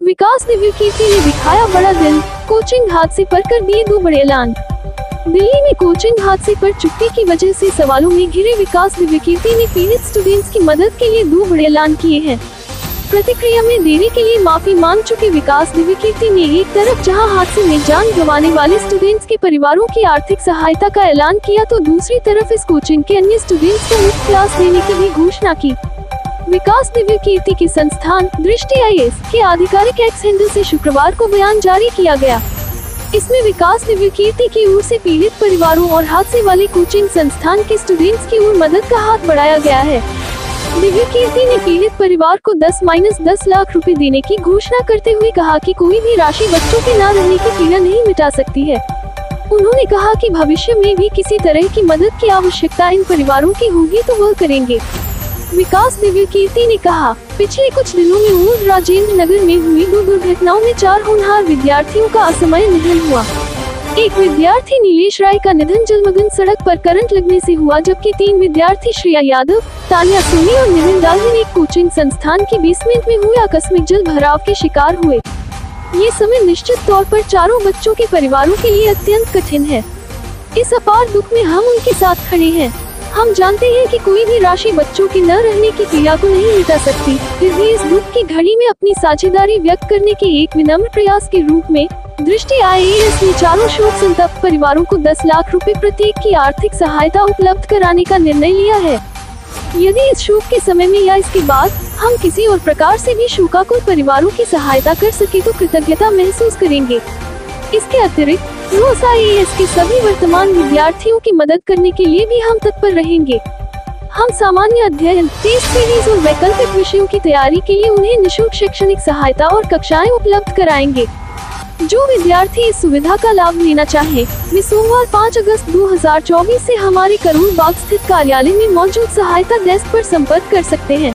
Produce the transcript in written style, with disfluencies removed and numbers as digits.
विकास दिव्य कीर्ति ने दिखाया बड़ा दिल, कोचिंग हादसे पर कर दिए 2 बड़े ऐलान। दिल्ली में कोचिंग हादसे पर चुप्पी की वजह से सवालों में घिरे विकास दिव्य कीर्ति ने पीड़ित स्टूडेंट्स की मदद के लिए 2 बड़े ऐलान किए हैं। प्रतिक्रिया में देरी के लिए माफी मांग चुके विकास दिव्य कीर्ति ने एक तरफ जहां हादसे में जान गंवाने वाले स्टूडेंट्स के परिवारों की आर्थिक सहायता का ऐलान किया, तो दूसरी तरफ इस कोचिंग के अन्य स्टूडेंट्स को मुफ्त क्लास देने की भी घोषणा की। विकास दिव्य कीर्ति के संस्थान दृष्टि IAS के आधिकारिक एक्स हैंडल से शुक्रवार को बयान जारी किया गया। इसमें विकास दिव्य कीर्ति की ओर से पीड़ित परिवारों और हादसे वाले कोचिंग संस्थान के स्टूडेंट्स की ओर मदद का हाथ बढ़ाया गया है। दिव्य कीर्ति ने पीड़ित परिवार को 10-10 लाख रुपए देने की घोषणा करते हुए कहा कि कोई भी राशि बच्चों के न रहने की पीड़ा नहीं मिटा सकती है। उन्होंने कहा कि भविष्य में भी किसी तरह की मदद की आवश्यकता इन परिवारों की होगी तो वह करेंगे। विकास दिव्य कीर्ति ने कहा, पिछले कुछ दिनों में ऊर राजेंद्र नगर में हुई 2 दुर्घटनाओं में 4 होनहार विद्यार्थियों का असमय निधन हुआ। एक विद्यार्थी नीलेश राय का निधन जलमग्न सड़क पर करंट लगने से हुआ, जबकि 3 विद्यार्थी श्रेया यादव, तानिया सोनी और निविन डालविन एक कोचिंग संस्थान के बेसमेंट में हुए आकस्मिक जल भराव के शिकार हुए। ये समय निश्चित तौर पर चारों बच्चों के परिवारों के लिए अत्यंत कठिन है। इस अपार दुख में हम उनके साथ खड़े हैं। हम जानते हैं कि कोई भी राशि बच्चों के न रहने की पीड़ा को नहीं मिटा सकती, फिर भी इस दुख की घड़ी में अपनी साझेदारी व्यक्त करने के एक विनम्र प्रयास के रूप में दृष्टि IAS ने चारों शोक संतप्त परिवारों को 10 लाख रुपए प्रत्येक की आर्थिक सहायता उपलब्ध कराने का निर्णय लिया है। यदि इस शोक के समय में या इसके बाद हम किसी और प्रकार से भी शोकाकुल परिवारों की सहायता कर सके तो कृतज्ञता महसूस करेंगे। इसके अतिरिक्त रोज IAS के सभी वर्तमान विद्यार्थियों की मदद करने के लिए भी हम तत्पर रहेंगे। हम सामान्य अध्ययन, टेस्ट सीरीज और वैकल्पिक विषयों की तैयारी के लिए उन्हें निःशुल्क शैक्षणिक सहायता और कक्षाएं उपलब्ध कराएंगे। जो विद्यार्थी इस सुविधा का लाभ लेना चाहे, वे सोमवार 5 अगस्त 2024 से हमारे करोल बाग स्थित कार्यालय में मौजूद सहायता डेस्क पर संपर्क कर सकते हैं।